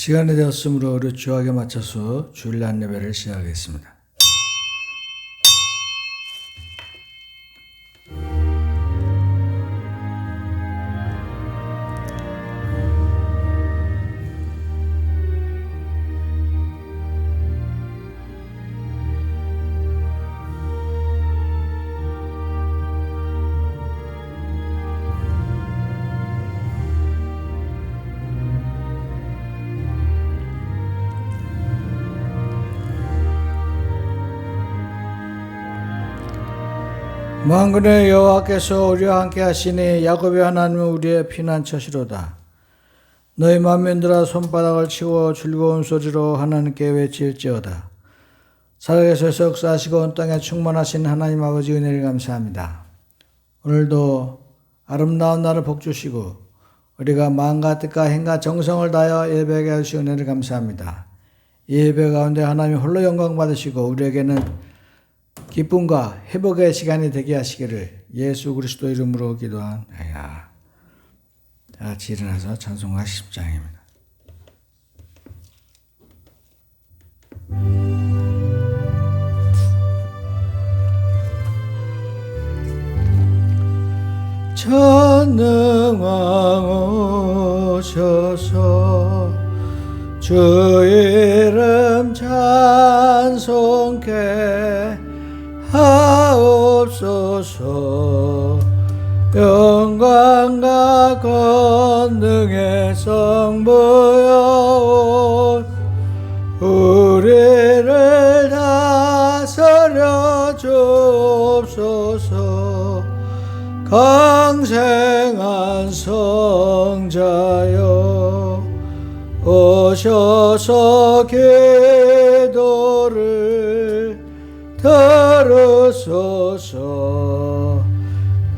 시간이 되었으므로 우리 주학에 맞춰서 주일날 예배를 시작하겠습니다. 만군의 여호와께서 우리와 함께 하시니 야곱의 하나님은 우리의 피난처시로다. 너희 만민들아 손바닥을 치고 즐거운 소리로 하나님께 외칠지어다. 살아계셔서 역사하시고 온 땅에 충만하신 하나님 아버지 은혜를 감사합니다. 오늘도 아름다운 날을 복주시고 우리가 마음과 뜻과 행과 정성을 다하여 예배하게 하시는 은혜를 감사합니다. 이 예배 가운데 하나님 홀로 영광 받으시고 우리에게는 기쁨과 회복의 시간이 되게 하시기를 예수 그리스도 이름으로 기도하나이다. 다 같이 일어나서 찬송가 10장입니다. 전능왕 오셔서 주 이름 찬송케 하옵소서. 영광과 권능의 성부여 우리를 다스려 주옵소서. 강생한 성자여 오셔서 기도를 들으소서.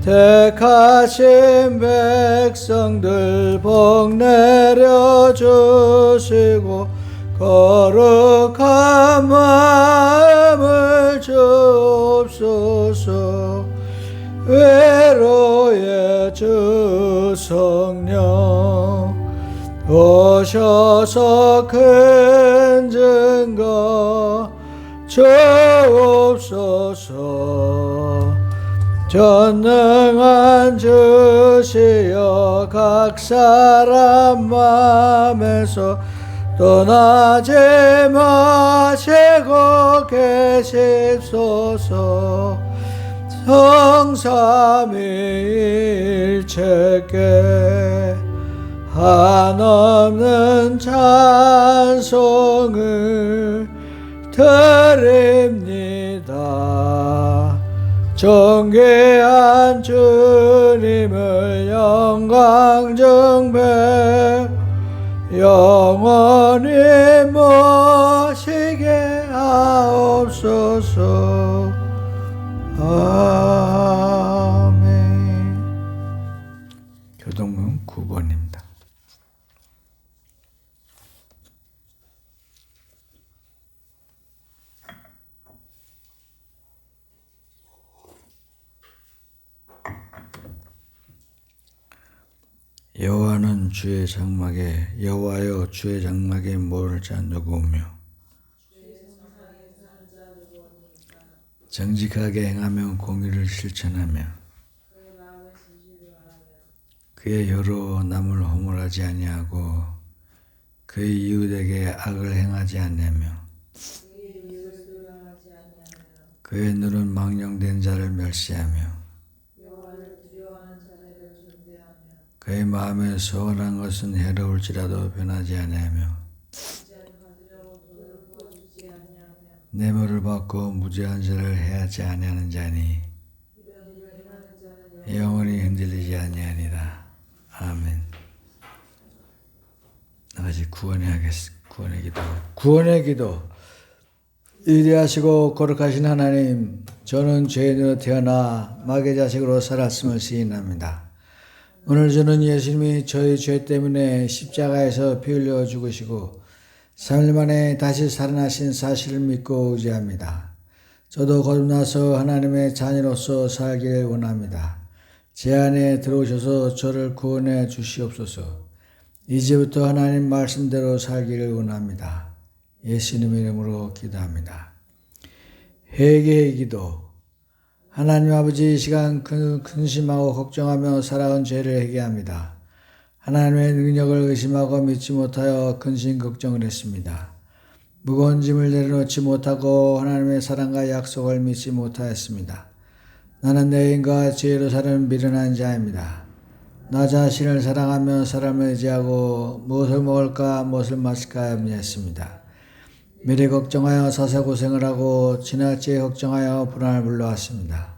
택하신 백성들 복 내려주시고 거룩한 마음을 주옵소서. 외로의 주 성령 오셔서 큰 증거 주옵소서. 전능한 주시여 각 사람 마음에서 떠나지 마시고 계십소서. 성삼위일체께 한없는 찬송을 드립니다. 존귀한 주님을 영광 정배 영원히 모시게 하옵소서. 아멘. 교동문 9번입니다. 여호와는 주의 장막에 여호와여 주의 장막에 모를 자 누구며 정직하게 행하며 공의를 실천하며 그의 혀로 남을 허물하지 아니하고 그의 이웃에게 악을 행하지 않으며 그의 눈은 망령된 자를 멸시하며 그의 마음에 소원한 것은 해로울지라도 변하지 아니하며 뇌물을 받고 무죄한 자를 해하지 아니하는 자니 영원히 흔들리지 아니하니라. 아멘. 나같이 구원의 기도. 구원의 기도. 위대하시고 거룩하신 하나님, 저는 죄인으로 태어나 마귀의 자식으로 살았음을 시인합니다. 오늘 저는 예수님이 저희 죄 때문에 십자가에서 피 흘려 죽으시고 3일 만에 다시 살아나신 사실을 믿고 의지합니다. 저도 거듭나서 하나님의 자녀로서 살기를 원합니다. 제 안에 들어오셔서 저를 구원해 주시옵소서. 이제부터 하나님 말씀대로 살기를 원합니다. 예수님 이름으로 기도합니다. 회개의 기도. 하나님 아버지, 이 시간 근심하고 걱정하며 살아온 죄를 회개합니다. 하나님의 능력을 의심하고 믿지 못하여 근심 걱정을 했습니다. 무거운 짐을 내려놓지 못하고 하나님의 사랑과 약속을 믿지 못하였습니다. 나는 내 인과 죄로 사는 미련한 자입니다. 나 자신을 사랑하며 사람을 의지하고 무엇을 먹을까 무엇을 마실까 염려했습니다. 미래 걱정하여 사사고생을 하고 지나치게 걱정하여 불안을 불러왔습니다.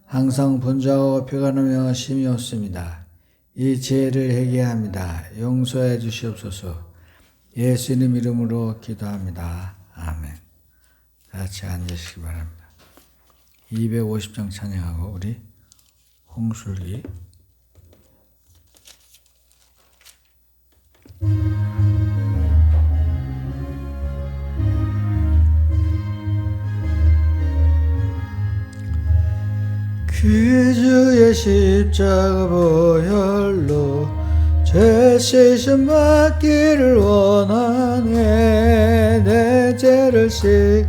항상 분주하고 피곤하며 힘이 없습니다. 이 죄를 회개합니다. 용서해 주시옵소서. 예수님 이름으로 기도합니다. 아멘. 다 같이 앉으시기 바랍니다. 250장 찬양하고 우리 홍술기 그 주의 십자가 보혈로 죄 씻음 받기를 원하네. 내 죄를 씻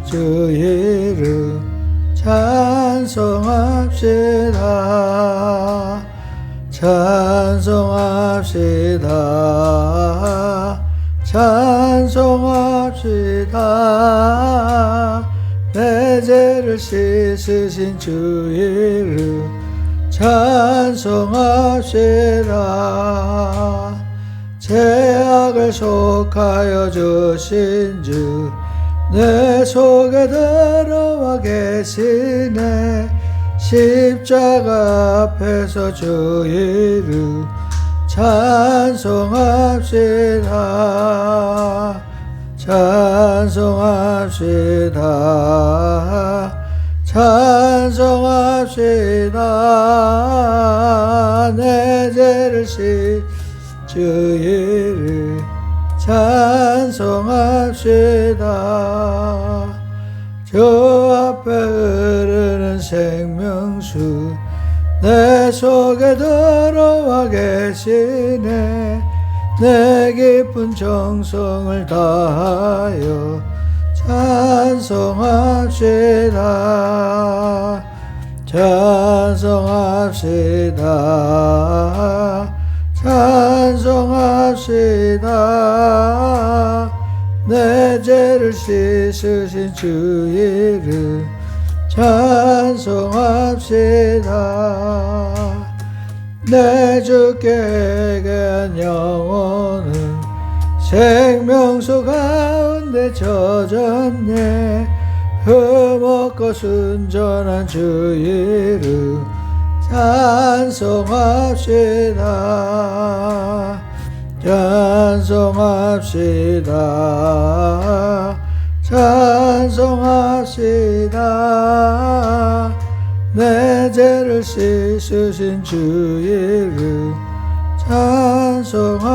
주 이름 찬송합시다. 찬송합시다. 찬송합시다. 내 죄를 씻으신 주 이름 찬송합시다. 죄악을 속하여 주신 주 내 속에 들어와 계시네. 십자가 앞에서 주 이름 찬송합시다. 찬송합시다. 찬송합시다. 내 죄를 씻 주 이름 찬송합시다. 저 앞에 흐르는 생명수 내 속에 들어와 계시네. 내 깊은 정성을 다하여 찬송합시다. 찬송합시다. 찬송합시다. 내 죄를 씻으신 주 이름 찬송합시다. 내 주께 회개한 영혼은 생명수 가운데 젖었네. 흠없고 순전한 주 이름 찬송합시다. 찬송합시다. 찬송합시다. 내 죄를 씻으신 주 이름 찬송합시다.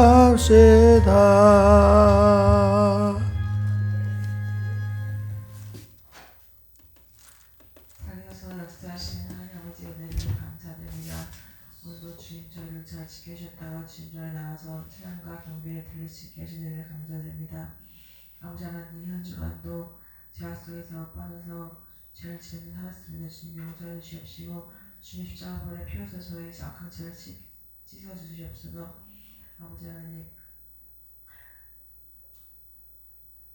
살려서 역사하시는 하나님 아버지 은혜를 감사드립니다. 오늘도 주님 저희를 잘 지켜주셨다가 주님 전에 나와서 찬양과 경배를 드릴 수 있게 하신 은혜를 감사드립니다. 아버지 하나님, 한 주간도 죄악 속에서 빠져서 죄를 지으며 살았습니다. 주님 용서해 주시옵시고 주님 십자가 보내 피워서 저희 악한 죄를 씻어 주시옵소서. 아버지 하나님,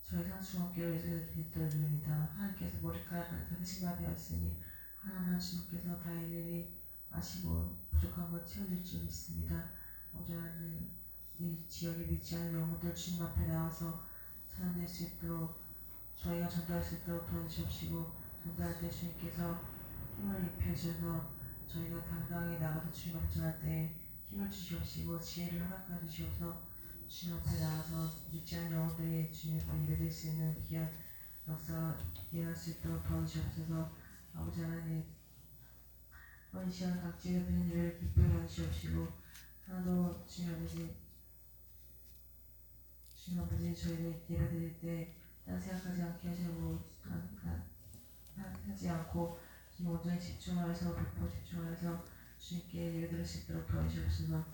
저희 상수관계를 드립니다. 하나님께서 머리카락을 다 회심하되었으니 하나님 주님께서 다 일일이 아시고 부족한 것 채워줄 줄 믿습니다. 아버지 하나님, 이 지역에 믿지 않는 영혼들 주님 앞에 나와서 찬양될 수 있도록 저희가 전달할 수 있도록 도와주시옵시고, 전달할 때 주님께서 힘을 입혀주셔서 저희가 당당하게 나가서 주님 앞에 전할 때 힘을 주시옵시고 지혜를 허락해 주시옵소서. 주님 앞에 나와서 믿지 않는 영혼들이 주님 앞에 예배될 수 있는 귀한 역사가 일어날 수 있도록 도와주시옵소서. 아버지 하나님, 이 시간 각지 예배는 예배를 기쁘게 받으시옵시고, 하나도 주님 아버지 저희를 예배드릴 때 딴 생각하지 않게 하시고 하지 않고 주님 온전히 집중하여서 100% 집중하여서 주님께 예배드릴 수 있도록 도와주시옵소서.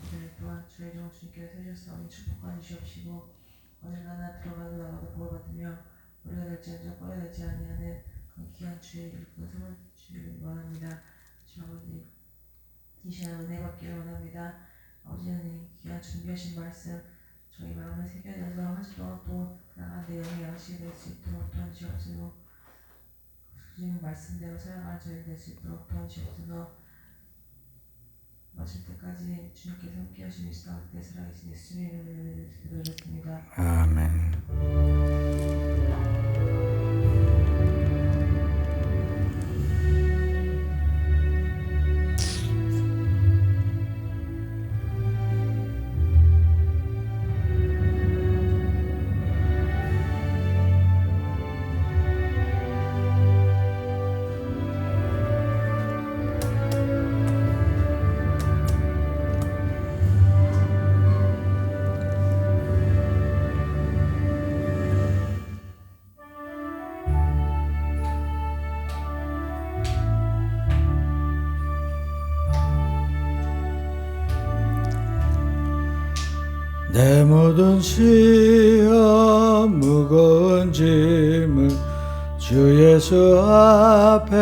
오늘 또한 주의 종 주님께서 세우셨사오니 축복하여 주시옵시고 어딜 가나 들어가도 나가도 복을받으며 우리가 될지언정 꺼려되지 아니하는 그 귀한 주의 일꾼 선물 주기를 원합니다. 주 아버지 이 시간 은혜 받기를 원합니다. 아버지 하나님 귀한 준비하신 말씀 저희 마음에 새겨져서 한 주 동안 또 나아가는 내용의 양식이 될 수 있도록 도와주시옵소서. 주님 말씀대로 살아가는 저희 될 수 있도록 도와주시옵소서. 마칠 때까지 주님께서 함께 하시는 이 땅 때 살아계신 예수님의 이름으로 기도드렸습니다. 아멘. 내 모든 시험 무거운 짐을 주 예수 앞에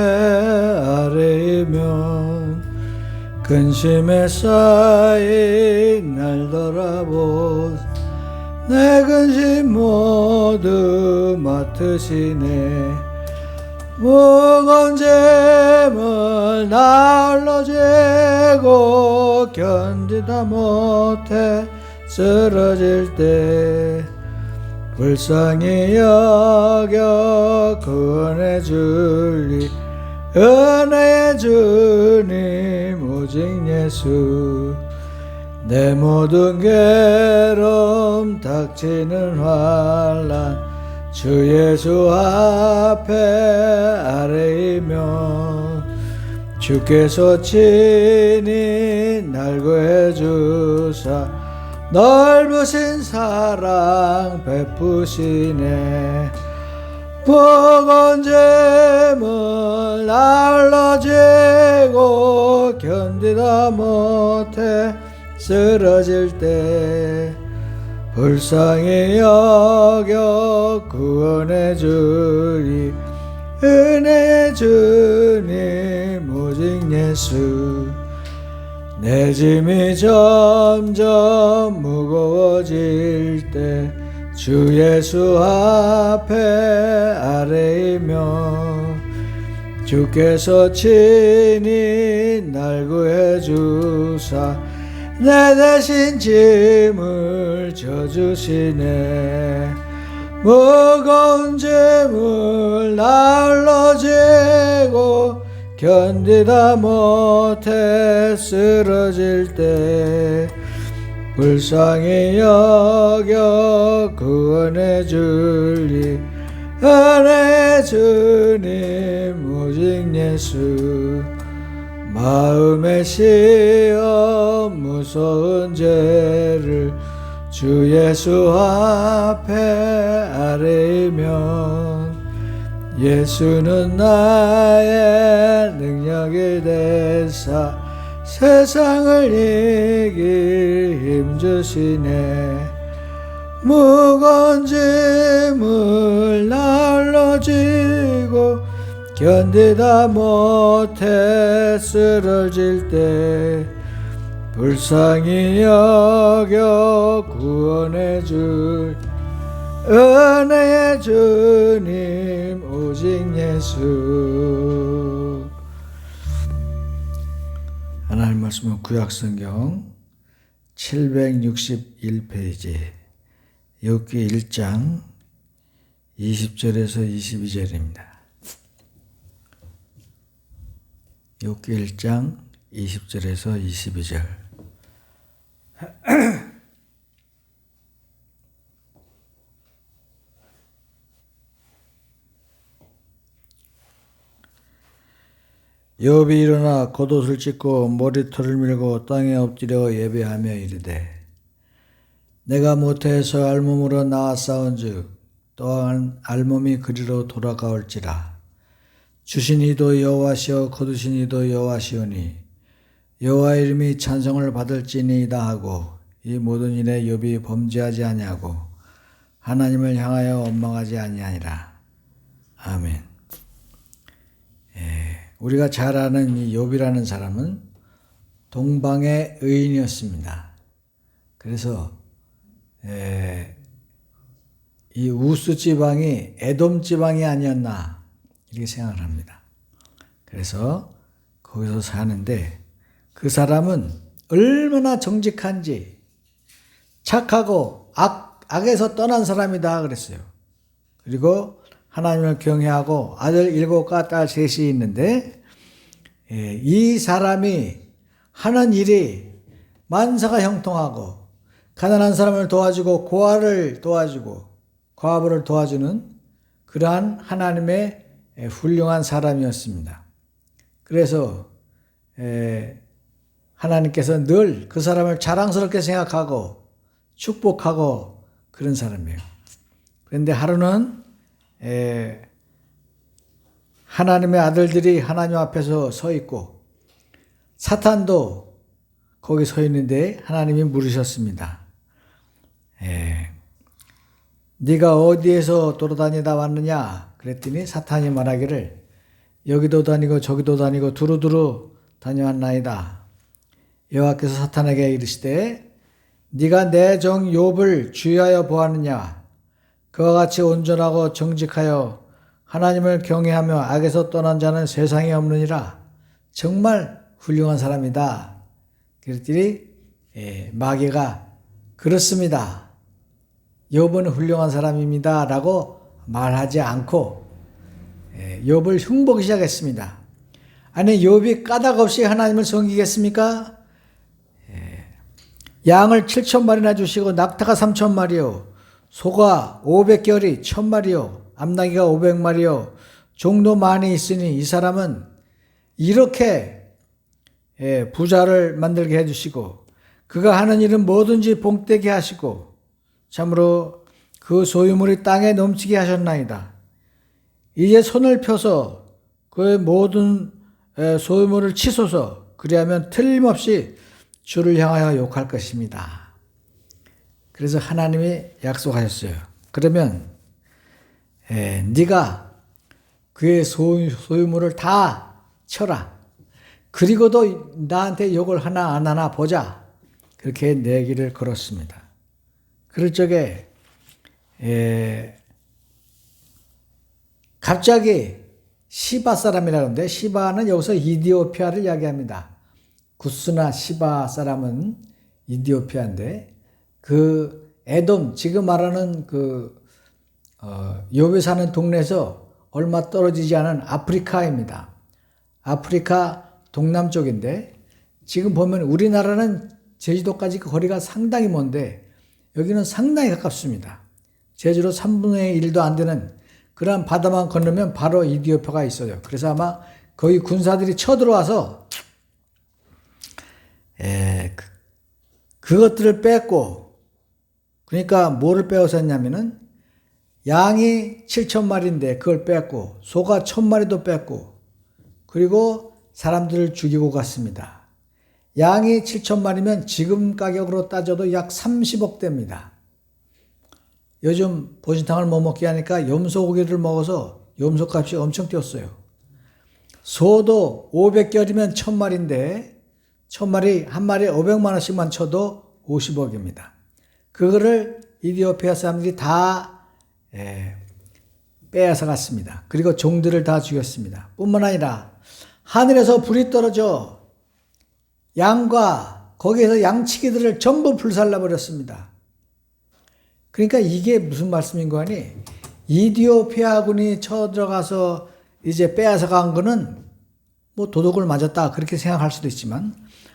아뢰면 근심에 쌓인 날 돌아보 내 근심 모두 맡으시네 무거운 짐을 날로 지고 견디다 못해 쓰러질 때 불쌍히 여겨 구원해 줄리 은혜의 주님 오직 예수 내 모든 괴로움 닥치는 환난 주 예수 앞에 아뢰이며 주께서 친히 날 구해 주사 넓으신 사랑 베푸시네 무거운 짐을 날로 지고 견디다 못해 쓰러질 때 불쌍히 여겨 구원해 주리 은혜의 주님 오직 예수 내 짐이 점점 무거워질 때 주 예수 앞에 아뢰이며 주께서 친히 날 구해 주사 내 대신 짐을 져주시네 무거운 짐을 날로 지고 견디다 못해 쓰러질 때 불쌍히 여겨 구원해 줄리 은혜의 주님 오직 예수 마음의 시험 무서운 죄를 주 예수 앞에 아뢰면 예수는 나의 능력이 되사 세상을 이길 힘주시네 무거운 짐을 날로 지고 견디다 못해 쓰러질 때 불쌍히 여겨 구원해 줄 은혜의 주님 오직 예수 하나님 말씀은 구약성경 761페이지 욥기 1장 20절에서 22절입니다. 욥기 1장 20절에서 22절 욥이 일어나 겉옷을 찢고 머리털을 밀고 땅에 엎드려 예배하며 이르되 내가 모태에서 알몸으로 나왔사온즉 또한 알몸이 그리로 돌아가올지라 주신 이도 여호와시오 거두신 이도 여호와시오니 여호와 이름이 찬송을 받을지니이다 하고 이 모든 일에 욥이 범죄하지 아니하고 하나님을 향하여 원망하지 아니하니라. 아멘. 우리가 잘 아는 이 욥이라는 사람은 동방의 의인이었습니다. 그래서 이 우스 지방이 에돔 지방이 아니었나 이렇게 생각을 합니다. 그래서 거기서 사는데 그 사람은 얼마나 정직한지 착하고 악에서 떠난 사람이다 그랬어요. 그리고 하나님을 경외하고 아들 7과 딸 3이 있는데 이 사람이 하는 일이 만사가 형통하고 가난한 사람을 도와주고 고아를 도와주고 과부를 도와주는 그러한 하나님의 훌륭한 사람이었습니다. 그래서 하나님께서 늘 그 사람을 자랑스럽게 생각하고 축복하고 그런 사람이에요. 그런데 하루는 하나님의 아들들이 하나님 앞에서 서 있고 사탄도 거기 서 있는데 하나님이 물으셨습니다. 네가 어디에서 돌아다니다 왔느냐? 그랬더니 사탄이 말하기를 여기도 다니고 저기도 다니고 두루두루 다녀왔나이다. 여호와께서 사탄에게 이르시되 네가 내 종 욥을 주의하여 보았느냐? 그와 같이 온전하고 정직하여 하나님을 경외하며 악에서 떠난 자는 세상에 없느니라. 정말 훌륭한 사람이다. 그랬더니 마귀가 그렇습니다. 욥은 훌륭한 사람입니다. 라고 말하지 않고 욥을 흉보기 시작했습니다. 아니 욥이 까닭 없이 하나님을 섬기겠습니까? 양을 7,000마리나 주시고 낙타가 3,000마리요 소가 500결이 1,000마리요 암나귀가 500마리요 종도 많이 있으니 이 사람은 이렇게 부자를 만들게 해주시고 그가 하는 일은 뭐든지 복되게 하시고 참으로 그 소유물이 땅에 넘치게 하셨나이다. 이제 손을 펴서 그의 모든 소유물을 치소서. 그리하면 틀림없이 주를 향하여 욕할 것입니다. 그래서 하나님이 약속하셨어요. 그러면 네가 그의 소유물을 다 쳐라. 그리고도 나한테 욕을 하나 안 하나 보자. 그렇게 내기를 걸었습니다. 그럴 적에 갑자기 시바 사람이라고 하는데 시바는 여기서 이디오피아를 이야기합니다. 구스나 시바 사람은 이디오피아인데 그 에돔 지금 말하는 그 욥이 사는 동네에서 얼마 떨어지지 않은 아프리카입니다. 아프리카 동남쪽인데 지금 보면 우리나라는 제주도까지 그 거리가 상당히 먼데 여기는 상당히 가깝습니다. 제주로 3분의 1도 안 되는 그런 바다만 건너면 바로 이디오피아가 있어요. 그래서 아마 거기 군사들이 쳐들어와서 그것들을 뺐고 그러니까 뭐를 빼어서 했냐면은 양이 7,000마리인데 그걸 뺐고 소가 1,000마리도 뺐고 그리고 사람들을 죽이고 갔습니다. 양이 7,000마리면 지금 가격으로 따져도 약 30억 대입니다. 요즘 보신탕을 못 먹게 하니까 염소고기를 먹어서 염소값이 엄청 뛰었어요. 소도 500결이면 1,000마리인데 1,000마리 한 마리에 500만 원씩만 쳐도 50억입니다. 그거를 이디오피아 사람들이 다 빼앗아 갔습니다. 그리고 종들을 다 죽였습니다. 뿐만 아니라 하늘에서 불이 떨어져 양과 거기에서 양치기들을 전부 불살라 버렸습니다. 그러니까 이게 무슨 말씀인 거 아니? 이디오피아군이 쳐들어가서 이제 빼앗아 간 거는 뭐 도둑을 맞았다 그렇게 생각할 수도 있지만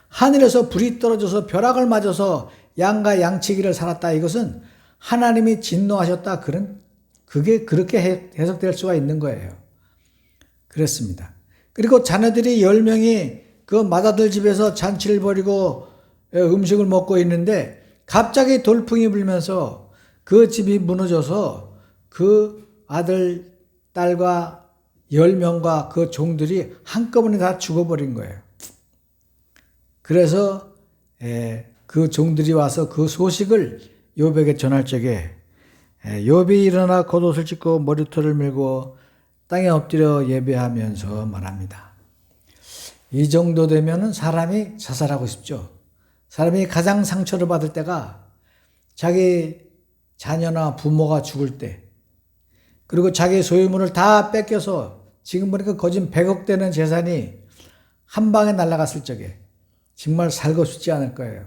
하늘에서 불이 떨어져서 벼락을 맞아서 양과 양치기를 살았다 이것은 하나님이 진노하셨다 그게 그렇게 해석될 수가 있는 거예요. 그렇습니다. 그리고 자녀들이 10명이 그 맏아들 집에서 잔치를 벌이고 음식을 먹고 있는데 갑자기 돌풍이 불면서 그 집이 무너져서 그 아들, 딸과 10명과 그 종들이 한꺼번에 다 죽어버린 거예요. 그래서 그 종들이 와서 그 소식을 욥에게 전할 적에 욥이 일어나 겉옷을 찢고 머리털을 밀고 땅에 엎드려 예배하면서 말합니다. 이 정도 되면은 사람이 자살하고 싶죠. 사람이 가장 상처를 받을 때가 자기 자녀나 부모가 죽을 때, 그리고 자기 소유물을 다 뺏겨서 지금 보니까 거진 100억 되는 재산이 한 방에 날아갔을 적에 정말 살고 싶지 않을 거예요.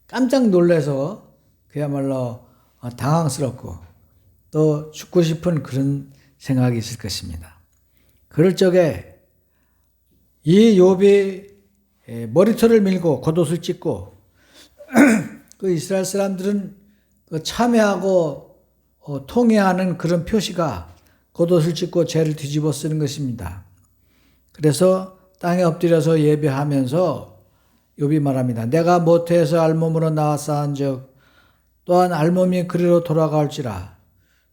깜짝 놀라서 그야말로 당황스럽고 또 죽고 싶은 그런 생각이 있을 것입니다. 그럴 적에 이 욥이 머리털을 밀고 겉옷을 찢고 그 이스라엘 사람들은 그 참회하고 통회하는 그런 표시가 겉옷을 찢고 죄를 뒤집어 쓰는 것입니다. 그래서 땅에 엎드려서 예배하면서 욥이 말합니다. 내가 모태에서 알몸으로 나와 쌓은즉 또한 알몸이 그리로 돌아갈지라.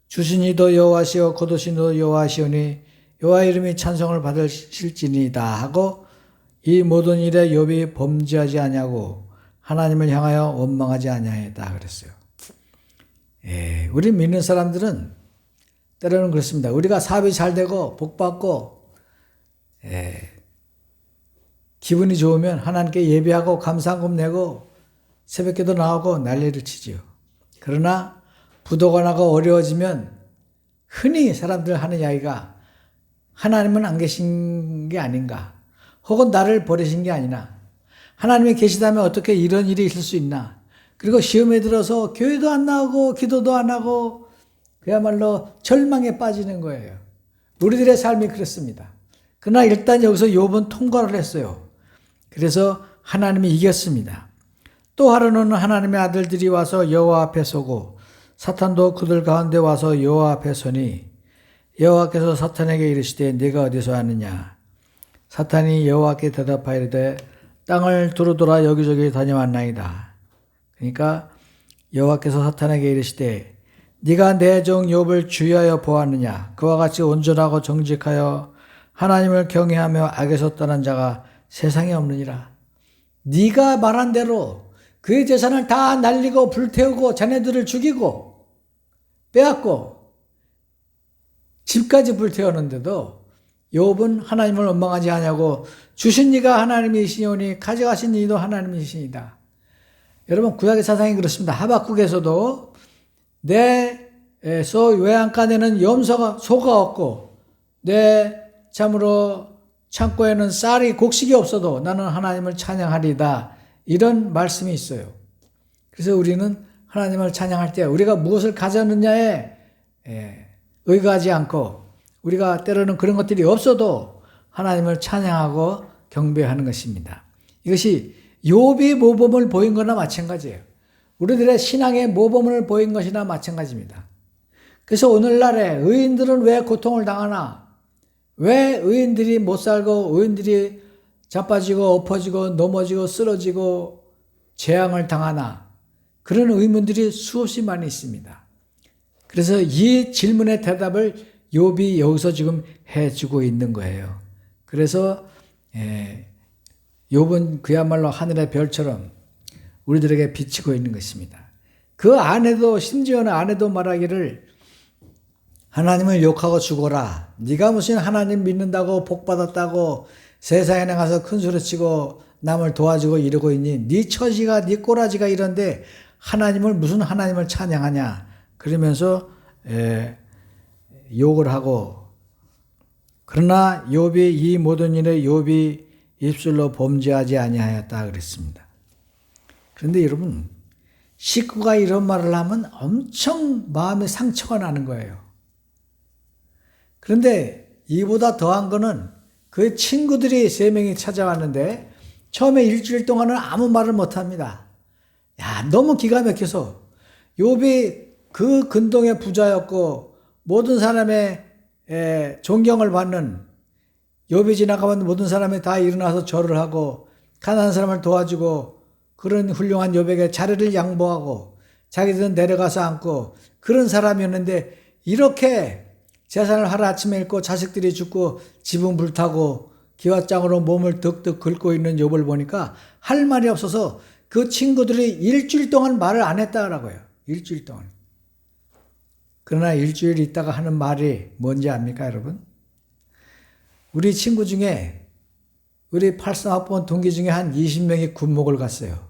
주신 이도 여호와시요 겉옷인 이도 여호와시오니 여호와 이름이 찬송을 받으실지니이다 하고 이 모든 일에 욥이 범죄하지 아니하고 하나님을 향하여 원망하지 아니하였다 그랬어요. 우리 믿는 사람들은 때로는 그렇습니다. 우리가 사업이 잘 되고 복 받고 기분이 좋으면 하나님께 예배하고 감사금 내고 새벽기도 나오고 난리를 치지요. 그러나 부도가 나고 어려워지면 흔히 사람들 하는 이야기가 하나님은 안 계신 게 아닌가, 혹은 나를 버리신 게 아니나, 하나님이 계시다면 어떻게 이런 일이 있을 수 있나, 그리고 시험에 들어서 교회도 안 나오고 기도도 안 하고 그야말로 절망에 빠지는 거예요. 우리들의 삶이 그렇습니다. 그러나 일단 여기서 욥은 통과를 했어요. 그래서 하나님이 이겼습니다. 또 하루는 하나님의 아들들이 와서 여호와 앞에 서고 사탄도 그들 가운데 와서 여호와 앞에 서니 여호와께서 사탄에게 이르시되 네가 어디서 왔느냐. 사탄이 여호와께 대답하이르되 땅을 두루돌아 여기저기 다녀왔나이다. 그러니까 여호와께서 사탄에게 이르시되 네가 내 종 욥을 주의하여 보았느냐. 그와 같이 온전하고 정직하여 하나님을 경외하며 악에서 떠난 자가 세상에 없느니라. 네가 말한 대로 그의 재산을 다 날리고 불태우고 자네들을 죽이고 빼앗고 집까지 불태웠는데도 욥은 하나님을 원망하지 않냐고 주신 이가 하나님이시오니 가져가신 이도 하나님이시니다. 여러분 구약의 사상이 그렇습니다. 하박국에서도 내 외양간에는 소가 없고 내 참으로 창고에는 쌀이 곡식이 없어도 나는 하나님을 찬양하리다. 이런 말씀이 있어요. 그래서 우리는 하나님을 찬양할 때 우리가 무엇을 가졌느냐에 의거하지 않고 우리가 때로는 그런 것들이 없어도 하나님을 찬양하고 경배하는 것입니다. 이것이 욥이 모범을 보인 거나 마찬가지예요. 우리들의 신앙의 모범을 보인 것이나 마찬가지입니다. 그래서 오늘날에 의인들은 왜 고통을 당하나? 왜 의인들이 못 살고 의인들이 자빠지고 엎어지고 넘어지고 쓰러지고 재앙을 당하나? 그런 의문들이 수없이 많이 있습니다. 그래서 이 질문의 대답을 욥이 여기서 지금 해주고 있는 거예요. 그래서 욥은 그야말로 하늘의 별처럼 우리들에게 비치고 있는 것입니다. 그 안에도 심지어는 안에도 말하기를 하나님을 욕하고 죽어라. 네가 무슨 하나님 믿는다고 복받았다고 세상에 나가서 큰 소리치고 남을 도와주고 이러고 있니? 네 처지가 네 꼬라지가 이런데 하나님을 무슨 하나님을 찬양하냐. 그러면서 욕을 하고, 그러나 욥이 이 모든 일에 욥이 입술로 범죄하지 아니하였다 그랬습니다. 그런데 여러분 식구가 이런 말을 하면 엄청 마음에 상처가 나는 거예요. 그런데 이보다 더한 거는 그 친구들이 3명이 찾아왔는데 처음에 일주일 동안은 아무 말을 못합니다. 너무 기가 막혀서 욥이 그 근동의 부자였고 모든 사람의 존경을 받는, 욥이 지나가면 모든 사람이 다 일어나서 절을 하고 가난한 사람을 도와주고 그런 훌륭한 욥에게 자리를 양보하고 자기들은 내려가서 앉고 그런 사람이었는데 이렇게 재산을 하루아침에 잃고 자식들이 죽고 집은 불타고 기와장으로 몸을 득득 긁고 있는 욥을 보니까 할 말이 없어서 그 친구들이 일주일 동안 말을 안 했다라고요. 일주일 동안. 그러나 일주일 있다가 하는 말이 뭔지 압니까, 여러분? 우리 친구 중에 우리 83학번 동기 중에 한 20명이 군목을 갔어요.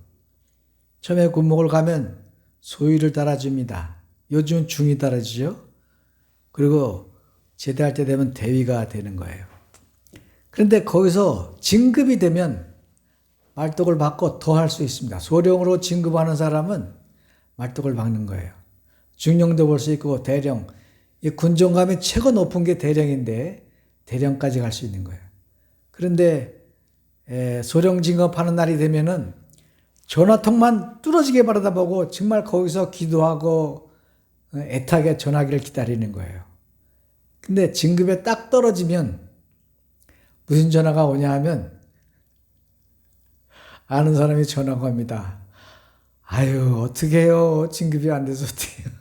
처음에 군목을 가면 소위를 따라줍니다. 요즘은 중이 따라주죠. 그리고 제대할 때 되면 대위가 되는 거예요. 그런데 거기서 진급이 되면 말뚝을 받고 더 할 수 있습니다. 소령으로 진급하는 사람은 말뚝을 박는 거예요. 중령도 볼 수 있고 대령, 이 군종 가면 최고 높은 게 대령인데 대령까지 갈 수 있는 거예요. 그런데 소령 진급하는 날이 되면은 전화통만 뚫어지게 바라다보고 정말 거기서 기도하고 애타게 전화기를 기다리는 거예요. 근데 진급에 딱 떨어지면 무슨 전화가 오냐 하면 아는 사람이 전화가 옵니다. 아유, 어떻게 해요? 진급이 안 돼서 어떻게 해요?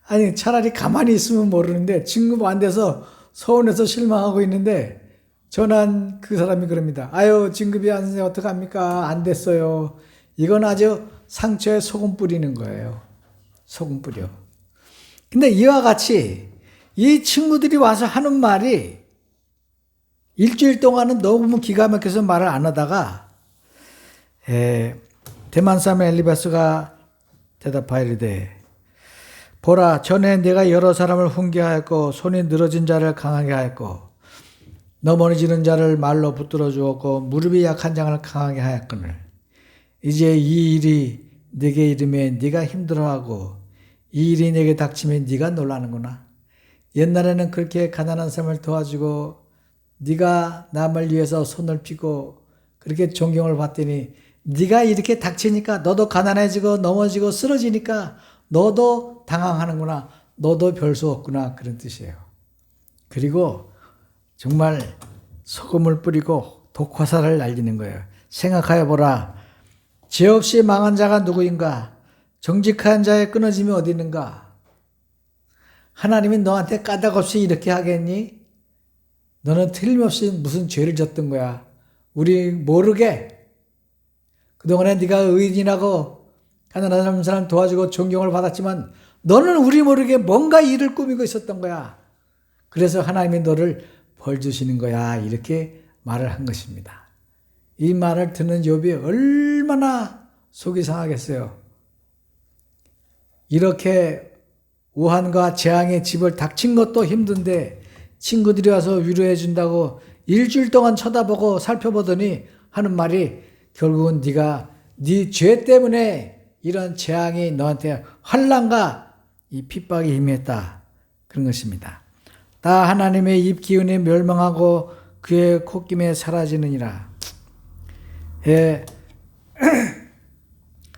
아니, 차라리 가만히 있으면 모르는데 진급 안 돼서 서운해서 실망하고 있는데 전화한 그 사람이 그럽니다. 아유, 진급이 안 돼서 어떡합니까? 안 됐어요. 이건 아주 상처에 소금 뿌리는 거예요. 소금 뿌려. 근데 이와 같이 이 친구들이 와서 하는 말이 일주일 동안은 너무 기가 막혀서 말을 안 하다가 대만 사람 엘리바스가 대답하여 이르되 보라, 전에 내가 여러 사람을 훈계하였고 손이 늘어진 자를 강하게 하였고 넘어지는 자를 말로 붙들어 주었고 무릎이 약한 자를 강하게 하였거늘 이제 이 일이 네게 이름에 네가 힘들어하고 이 일이 네게 닥치면 네가 놀라는구나. 옛날에는 그렇게 가난한 사람을 도와주고 네가 남을 위해서 손을 펴고 그렇게 존경을 받더니 네가 이렇게 닥치니까 너도 가난해지고 넘어지고 쓰러지니까 너도 당황하는구나. 너도 별 수 없구나. 그런 뜻이에요. 그리고 정말 소금을 뿌리고 독화살을 날리는 거예요. 생각하여 보라. 죄 없이 망한 자가 누구인가? 정직한 자의 끊어짐이 어디 있는가? 하나님이 너한테 까닭없이 이렇게 하겠니? 너는 틀림없이 무슨 죄를 졌던 거야. 우리 모르게 그동안에 네가 의인이라고 가난한 사람 도와주고 존경을 받았지만 너는 우리 모르게 뭔가 일을 꾸미고 있었던 거야. 그래서 하나님이 너를 벌 주시는 거야. 이렇게 말을 한 것입니다. 이 말을 듣는 욥이 얼마나 속이 상하겠어요. 이렇게 우한과 재앙의 집을 닥친 것도 힘든데 친구들이 와서 위로해 준다고 일주일 동안 쳐다보고 살펴보더니 하는 말이 결국은 네가 네 죄 때문에 이런 재앙이 너한테 환난과 이 핍박이 임했다. 그런 것입니다. 다 하나님의 입 기운에 멸망하고 그의 콧김에 사라지느니라.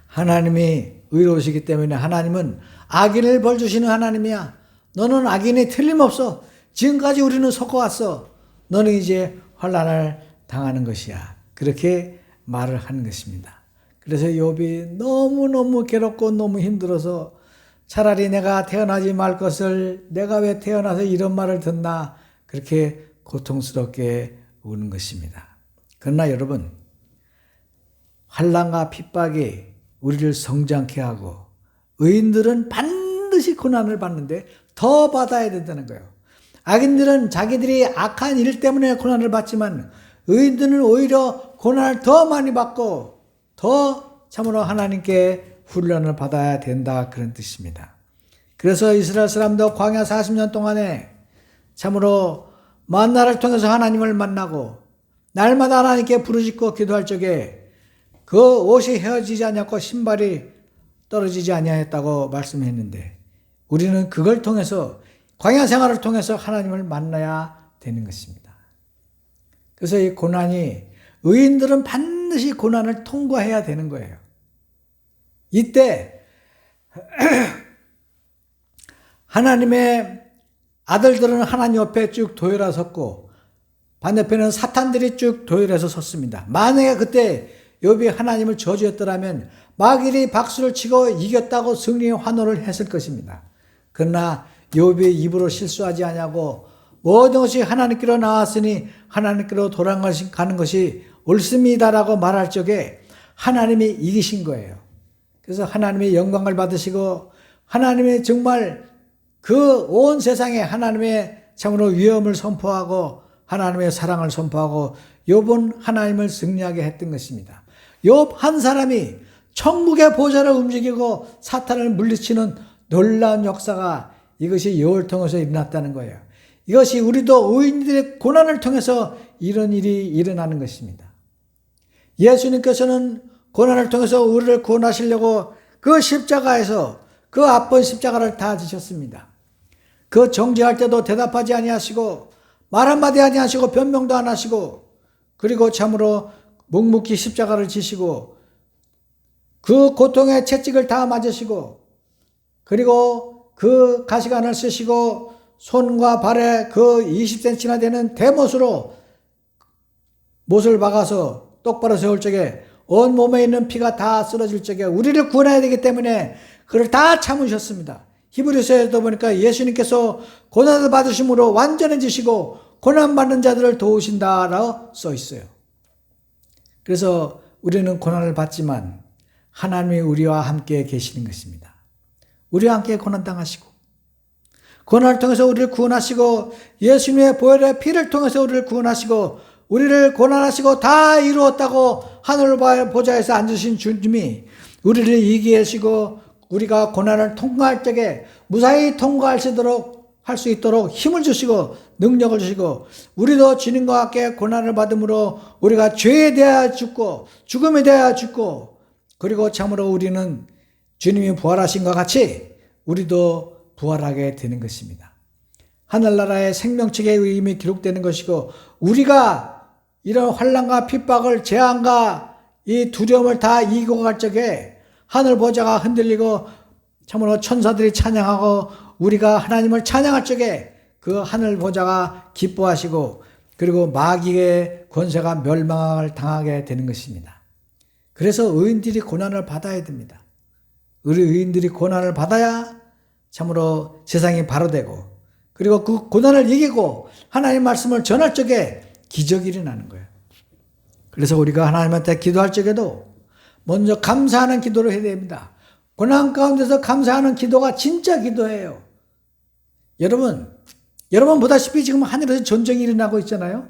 하나님이 의로우시기 때문에 하나님은 악인을 벌주시는 하나님이야. 너는 악인이 틀림없어. 지금까지 우리는 속아왔어. 너는 이제 환난을 당하는 것이야. 그렇게 말을 하는 것입니다. 그래서 욥이 너무너무 괴롭고 너무 힘들어서 차라리 내가 태어나지 말 것을 내가 왜 태어나서 이런 말을 듣나 그렇게 고통스럽게 우는 것입니다. 그러나 여러분, 환난과 핍박이 우리를 성장케 하고 의인들은 반드시 고난을 받는데 더 받아야 된다는 거예요. 악인들은 자기들이 악한 일 때문에 고난을 받지만 의인들은 오히려 고난을 더 많이 받고 더 참으로 하나님께 훈련을 받아야 된다. 그런 뜻입니다. 그래서 이스라엘 사람도 광야 40년 동안에 참으로 만나를 통해서 하나님을 만나고 날마다 하나님께 부르짖고 기도할 적에 그 옷이 헤어지지 않았고 신발이 떨어지지 아니하였다고 말씀했는데 우리는 그걸 통해서 광야 생활을 통해서 하나님을 만나야 되는 것입니다. 그래서 이 고난이 의인들은 반드시 고난을 통과해야 되는 거예요. 이때 하나님의 아들들은 하나님 옆에 쭉 도열해 섰고 반대편은 사탄들이 쭉 도열해서 섰습니다. 만약에 그때 욥이 하나님을 저주했더라면 마귀들이 박수를 치고 이겼다고 승리의 환호를 했을 것입니다. 그러나 욥이 입으로 실수하지 아니하고 모든 것이 하나님께로 나왔으니 하나님께로 돌아가는 것이 옳습니다라고 말할 적에 하나님이 이기신 거예요. 그래서 하나님의 영광을 받으시고 하나님의 정말 그 온 세상에 하나님의 참으로 위엄을 선포하고 하나님의 사랑을 선포하고 욥은 하나님을 승리하게 했던 것입니다. 욥 한 사람이 천국의 보좌를 움직이고 사탄을 물리치는 놀라운 역사가 이것이 욥을 통해서 일어났다는 거예요. 이것이 우리도 의인들의 고난을 통해서 이런 일이 일어나는 것입니다. 예수님께서는 고난을 통해서 우리를 구원하시려고 그 십자가에서 그 아픈 십자가를 다 지셨습니다. 그 정죄할 때도 대답하지 아니하시고 말 한마디 아니하시고 변명도 안 하시고 그리고 참으로 묵묵히 십자가를 지시고 그 고통의 채찍을 다 맞으시고 그리고 그 가시관을 쓰시고 손과 발에 그 20cm나 되는 대못으로 못을 박아서 똑바로 세울 적에 온 몸에 있는 피가 다 쓰러질 적에 우리를 구원해야 되기 때문에 그걸 다 참으셨습니다. 히브리서에도 보니까 예수님께서 고난을 받으심으로 완전해지시고 고난받는 자들을 도우신다라고 써 있어요. 그래서 우리는 고난을 받지만 하나님이 우리와 함께 계시는 것입니다. 우리와 함께 고난당하시고 고난을 통해서 우리를 구원하시고 예수님의 보혈의 피를 통해서 우리를 구원하시고 우리를 고난하시고 다 이루었다고 하늘 보좌에서 앉으신 주님이 우리를 이기게 하시고 우리가 고난을 통과할 적에 무사히 통과할 수 있도록 힘을 주시고 능력을 주시고 우리도 주님과 함께 고난을 받음으로 우리가 죄에 대하여 죽고 죽음에 대하여 죽고 그리고 참으로 우리는 주님이 부활하신 것 같이 우리도 부활하게 되는 것입니다. 하늘나라의 생명책에 이름이 기록되는 것이고 우리가 이런 환난과 핍박을 재앙과 이 두려움을 다 이기고 갈 적에 하늘 보좌가 흔들리고 참으로 천사들이 찬양하고 우리가 하나님을 찬양할 적에 그 하늘 보좌가 기뻐하시고 그리고 마귀의 권세가 멸망을 당하게 되는 것입니다. 그래서 의인들이 고난을 받아야 됩니다. 우리 의인들이 고난을 받아야 참으로 세상이 바로 되고 그리고 그 고난을 이기고 하나님의 말씀을 전할 적에 기적이 일어나는 거예요. 그래서 우리가 하나님한테 기도할 적에도 먼저 감사하는 기도를 해야 됩니다. 고난 가운데서 감사하는 기도가 진짜 기도예요. 여러분 보다시피 지금 하늘에서 전쟁이 일어나고 있잖아요.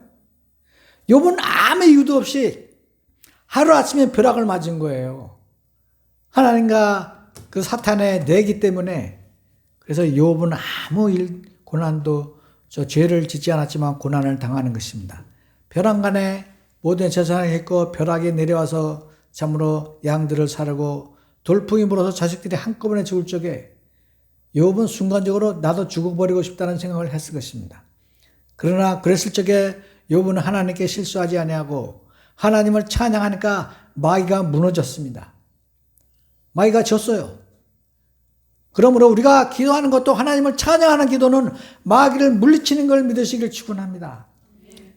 욥은 아무 이유도 없이 하루아침에 벼락을 맞은 거예요. 하나님과 그 사탄의 내기 때문에. 그래서 욥은 아무 고난도 죄를 짓지 않았지만 고난을 당하는 것입니다. 벼랑간에 모든 재산을 했고 벼락이 내려와서 참으로 양들을 사르고 돌풍이 불어서 자식들이 한꺼번에 죽을 적에 욥은 순간적으로 나도 죽어버리고 싶다는 생각을 했을 것입니다. 그러나 그랬을 적에 욥은 하나님께 실수하지 아니하고 하나님을 찬양하니까 마귀가 무너졌습니다. 마귀가 졌어요. 그러므로 우리가 기도하는 것도 하나님을 찬양하는 기도는 마귀를 물리치는 걸 믿으시길 축원합니다.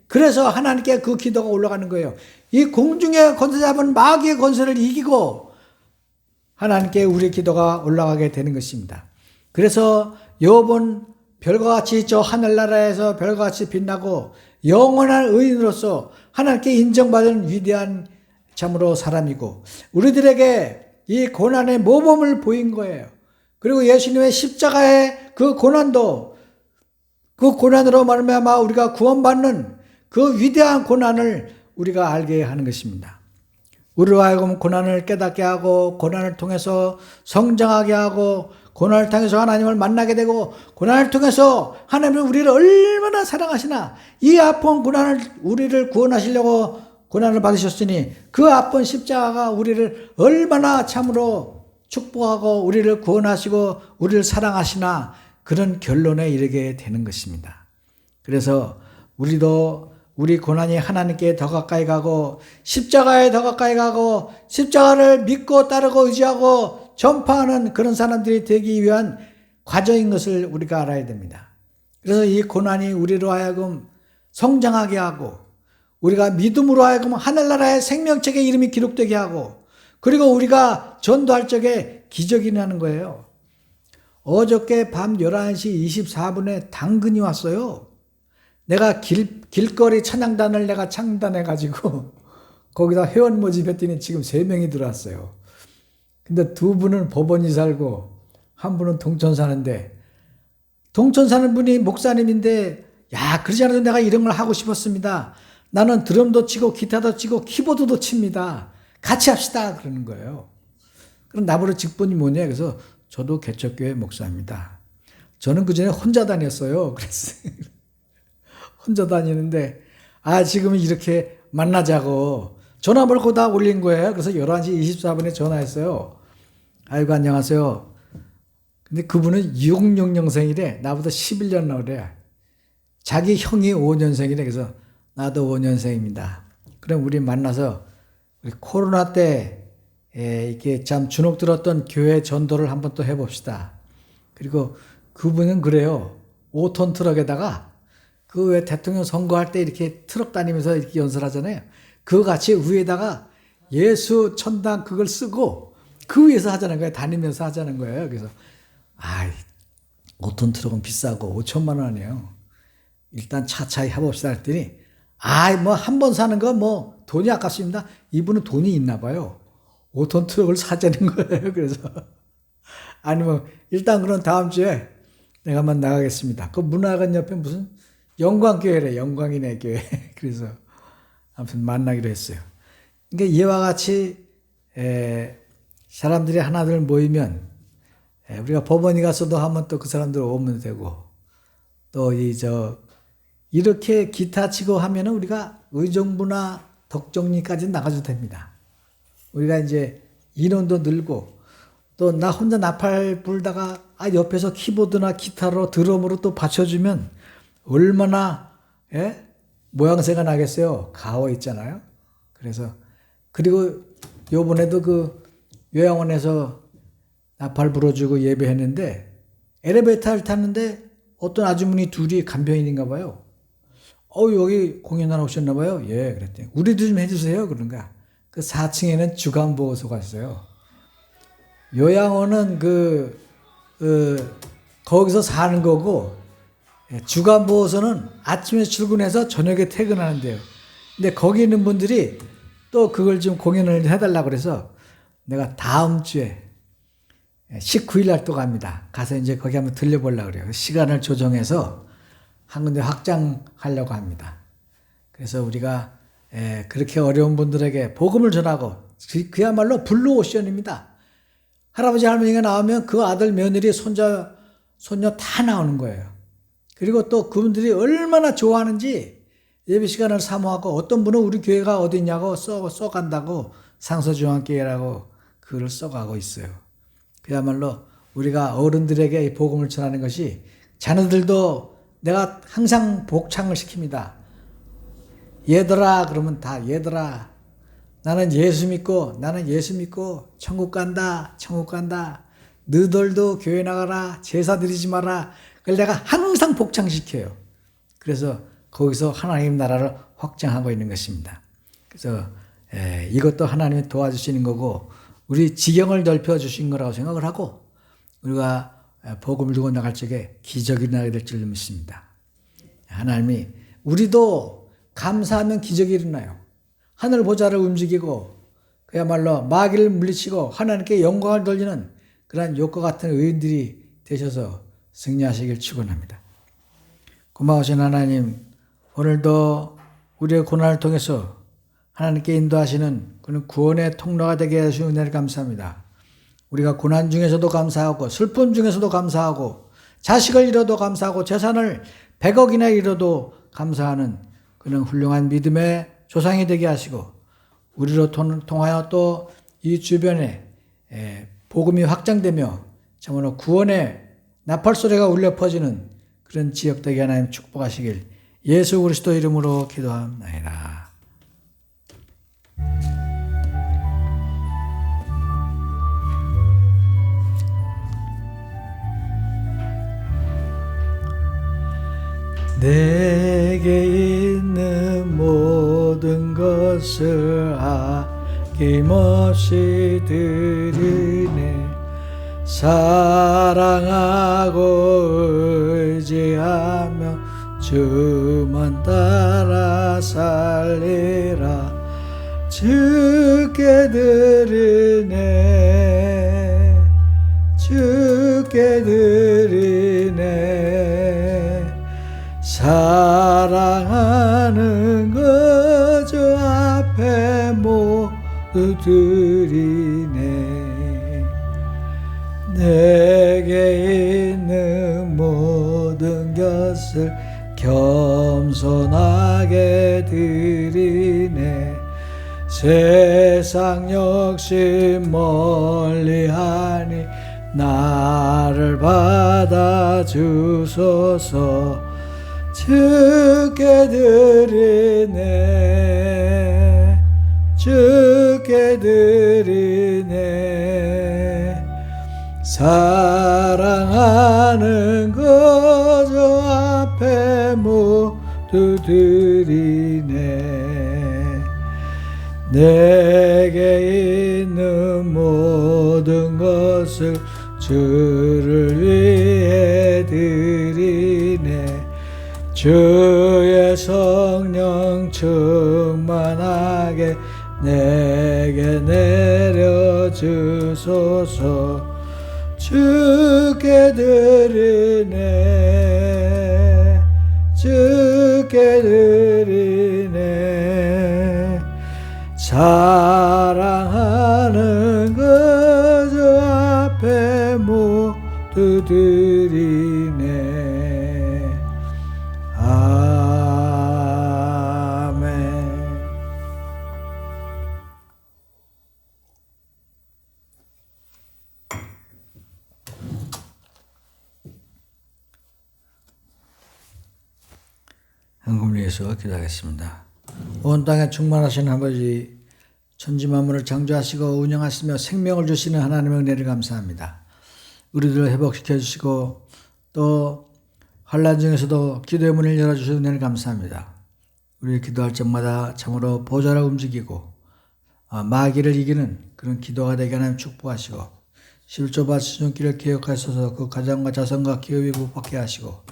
그래서 하나님께 그 기도가 올라가는 거예요. 이 공중의 권세 잡은 마귀의 권세를 이기고 하나님께 우리의 기도가 올라가게 되는 것입니다. 그래서 욥은 별과 같이 저 하늘나라에서 별과 같이 빛나고 영원한 의인으로서 하나님께 인정받은 위대한 참으로 사람이고 우리들에게 이 고난의 모범을 보인 거예요. 그리고 예수님의 십자가의 그 고난도 그 고난으로 말미암아 우리가 구원받는 그 위대한 고난을 우리가 알게 하는 것입니다. 우리로 하여금 고난을 깨닫게 하고 고난을 통해서 성장하게 하고 고난을 통해서 하나님을 만나게 되고 고난을 통해서 하나님은 우리를 얼마나 사랑하시나 이 아픈 고난을 우리를 구원하시려고 고난을 받으셨으니 그 아픈 십자가가 우리를 얼마나 참으로 축복하고 우리를 구원하시고 우리를 사랑하시나 그런 결론에 이르게 되는 것입니다. 그래서 우리도 우리 고난이 하나님께 더 가까이 가고 십자가에 더 가까이 가고 십자가를 믿고 따르고 의지하고 전파하는 그런 사람들이 되기 위한 과정인 것을 우리가 알아야 됩니다. 그래서 이 고난이 우리로 하여금 성장하게 하고 우리가 믿음으로 하여금 하늘나라의 생명책에 이름이 기록되게 하고 그리고 우리가 전도할 적에 기적이 나는 거예요. 어저께 밤 11시 24분에 당근이 왔어요. 내가 길거리 찬양단을 내가 창단해가지고 거기다 회원 모집했더니 지금 3명이 들어왔어요. 근데 2분은 법원이 살고 1분은 동천 사는데, 동천 사는 분이 목사님인데, 야, 그러지 않아도 내가 이런 걸 하고 싶었습니다. 나는 드럼도 치고 기타도 치고 키보드도 칩니다. 같이 합시다. 그러는 거예요. 그럼 나보고 직분이 뭐냐? 그래서 저도 개척교회 목사입니다. 저는 그전에 혼자 다녔어요. 그랬어요. 혼자 다니는데, 지금은 이렇게 만나자고 전화 걸고 다 올린 거예요. 그래서 11시 24분에 전화했어요. 아이고, 안녕하세요. 근데 그분은 66년생이래. 나보다 11년 나오래. 자기 형이 5년생이래. 그래서 나도 5년생입니다. 그럼 우리 만나서 우리 코로나 때 이렇게 참 주눅 들었던 교회 전도를 한번 또 해봅시다. 그리고 그분은 그래요. 5톤 트럭에다가 그 왜 대통령 선거할 때 이렇게 트럭 다니면서 이렇게 연설하잖아요. 그거 같이 위에다가 예수 천당 그걸 쓰고 그 위에서 하자는 거예요. 다니면서 하자는 거예요. 그래서 5톤 트럭은 비싸고 5천만 원이에요. 일단 차차히 해봅시다 했더니 뭐 한 번 사는 거 뭐 돈이 아깝습니다. 이분은 돈이 있나 봐요. 5톤 트럭을 사자는 거예요. 그래서 뭐 일단 그럼 다음 주에 내가 한번 나가겠습니다. 그 문화관 옆에 무슨 영광교회래. 영광이네 교회. 그래서 아무튼 만나기로 했어요. 그러니까 이와 같이 사람들이 하나둘 모이면 우리가 법원에 가서도 하면 또 그 사람들 오면 되고, 또 이렇게 기타 치고 하면은 우리가 의정부나 덕정리까지 나가도 됩니다. 우리가 이제 인원도 늘고, 또 나 혼자 나팔 불다가 옆에서 키보드나 기타로 드럼으로 또 받쳐주면 얼마나 모양새가 나겠어요. 가오 있잖아요. 그리고 요번에도 그 요양원에서 나팔 불어주고 예배했는데 엘리베이터를 탔는데 어떤 아주머니 둘이 간병인인가 봐요. 여기 공연하러 오셨나 봐요. 예, 그랬더니 우리도 좀 해주세요. 그런가. 그 4층에는 주간보호소가 있어요. 요양원은 거기서 사는 거고, 주간보호소는 아침에 출근해서 저녁에 퇴근하는데요. 근데 거기 있는 분들이 또 그걸 좀 공연을 해달라고 그래서 내가 다음 주에 19일 날 또 갑니다. 가서 이제 거기 한번 들려보려고 그래요. 시간을 조정해서 한 군데 확장하려고 합니다. 그래서 우리가 그렇게 어려운 분들에게 복음을 전하고, 그야말로 블루오션입니다. 할아버지 할머니가 나오면 그 아들 며느리 손자 손녀 다 나오는 거예요. 그리고 또 그분들이 얼마나 좋아하는지 예배 시간을 사모하고, 어떤 분은 우리 교회가 어디 있냐고 써간다고 상서중앙교회라고 글을 써가고 있어요. 그야말로 우리가 어른들에게 이 복음을 전하는 것이, 자녀들도 내가 항상 복창을 시킵니다. 얘들아 그러면 다 얘들아, 나는 예수 믿고 천국 간다. 너희들도 교회 나가라. 제사 드리지 마라. 그걸 내가 항상 복창시켜요. 그래서 거기서 하나님 나라를 확장하고 있는 것입니다. 그래서 이것도 하나님이 도와주시는 거고, 우리 지경을 넓혀주신 거라고 생각을 하고, 우리가 복음을 두고 나갈 적에 기적이 나게 될 줄 믿습니다. 하나님이, 우리도 감사하면 기적이 일어나요. 하늘 보좌를 움직이고 그야말로 마귀를 물리치고 하나님께 영광을 돌리는 그러한 욕과 같은 의인들이 되셔서 승리하시길 축원합니다. 고마우신 하나님, 오늘도 우리의 고난을 통해서 하나님께 인도하시는 그런 구원의 통로가 되게 해주신 은혜를 감사합니다. 우리가 고난 중에서도 감사하고, 슬픔 중에서도 감사하고, 자식을 잃어도 감사하고, 재산을 100억이나 잃어도 감사하는 그런 훌륭한 믿음의 조상이 되게 하시고, 우리로 통하여 또 이 주변에 복음이 확장되며 참으로 구원의 나팔소리가 울려 퍼지는 그런 지역 되게 하나님 축복하시길 예수 그리스도 이름으로 기도합니다. 내게 있는 모든 것을 아낌없이 드리네. 사랑하고 의지하며 주만 따라 살리라 주께 드리네 주께 드리네 사랑하는 거저 앞에 모두 드리네 내게 있는 모든 것을 겸손하게 드리네 세상 욕심 멀리하니 나를 받아주소서 주께 드리네 주께 드리네 사랑하는 거저 앞에 모두 드리네 내게 있는 모든 것을 주를 위해 드리네 주의 성령 충만하게 내게 내려주소서 주께 드리네 주께 드리네 사랑하는 그저 앞에 모두 드리네 아멘. 헌금을 위해서 기도하겠습니다. 온 땅에 충만하신 아버지 천지 만물을 창조하시고 운영하시며 생명을 주시는 하나님의 은혜를 감사합니다. 우리들을 회복시켜 주시고 또 환난 중에서도 기도의 문을 열어주시는 은혜를 감사합니다. 우리 기도할 적마다 참으로 보좌를 움직이고 마귀를 이기는 그런 기도가 되게 하나님 축복하시고 11조 바치신 손길을 기억하셔서 그 가정과 자손과 기업이 복받게 하시고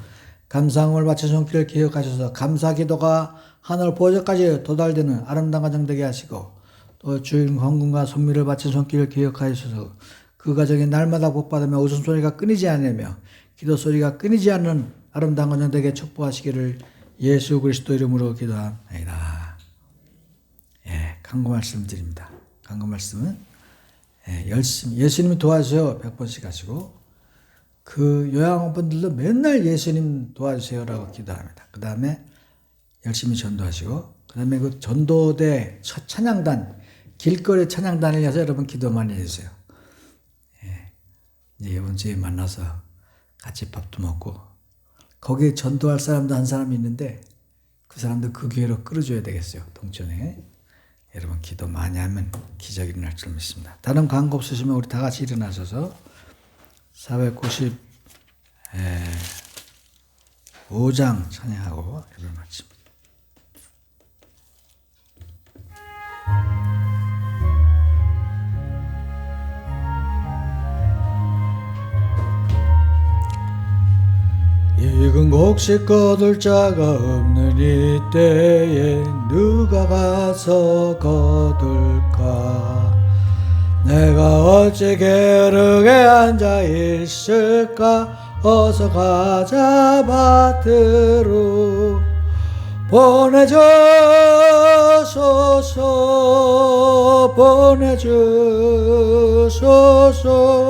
감사함을 바치신 손길을 기억하셔서 감사 기도가 하늘 보좌까지 도달되는 아름다운 가정 되게 하시고 또 주인 헌금과 손미를 바친 손길을 기억하셔서 그 가정이 날마다 복받으며 웃음소리가 끊이지 않으며 기도소리가 끊이지 않는 아름다운 가정 되게 축복하시기를 예수 그리스도 이름으로 기도합니다. 간구 말씀 드립니다. 간구 말씀은 열심히 예수님이 도와주세요 100번씩 하시고 그 요양원분들도 맨날 예수님 도와주세요라고 기도합니다. 그 다음에 열심히 전도하시고 그 다음에 그 전도대 찬양단 길거리 찬양단을 위해서 여러분 기도 많이 해주세요. 이제 이번 주에 만나서 같이 밥도 먹고 거기에 전도할 사람도 한 사람이 있는데 그 사람도 그 교회로 끌어줘야 되겠어요. 동천에. 여러분 기도 많이 하면 기적이 일어날 줄 믿습니다. 다른 광고 없으시면 우리 다 같이 일어나셔서 495장 찬양하고 예배를 마칩니다. 익은 곡식 거둘 자가 없는 이때에 누가 가서 거둘까 내가 어찌 게으르게 앉아 있을까 어서 가자 밭으로 보내주소서 보내주소서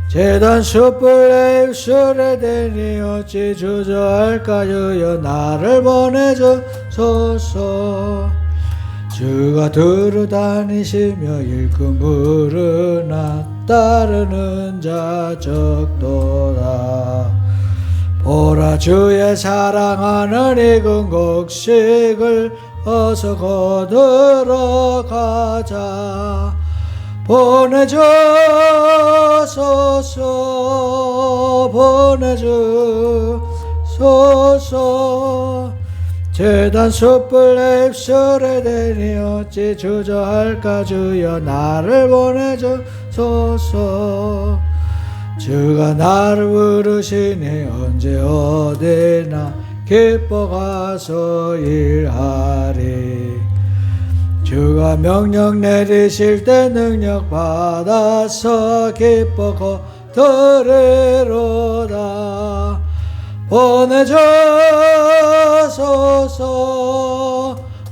재단 숯불에 입술에 대니 어찌 주저할까 주여 나를 보내주소서 주가 두루 다니시며 일꾼 부르나 따르는 자 적도다 보라 주의 사랑하는 익은 곡식을 어서 거두러 가자 보내주소서 보내주소서 재단 숯불에 입술에 대니 어찌 주저할까 주여 나를 보내주소서 주가 나를 부르시니 언제 어디나 기뻐 가서 일하리. 주가 명령 내리실 때 능력 받아서 기뻐 거두리로다. 보내주소서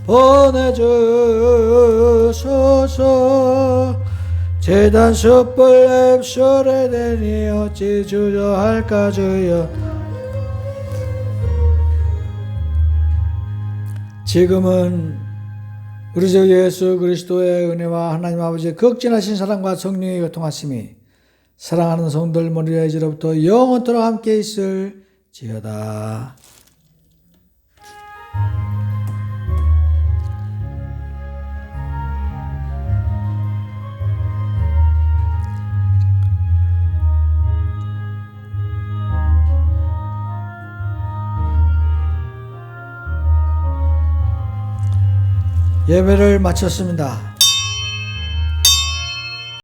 보내주소서. 재단 숯불 앱술에 대니 어찌 주저할까 주여. 지금은 우리 주 예수 그리스도의 은혜와 하나님 아버지의 극진하신 사랑과 성령의 교통하심이 사랑하는 성도들 머리와 이제로부터 영원토록 함께 있을지어다. 예배를 마쳤습니다.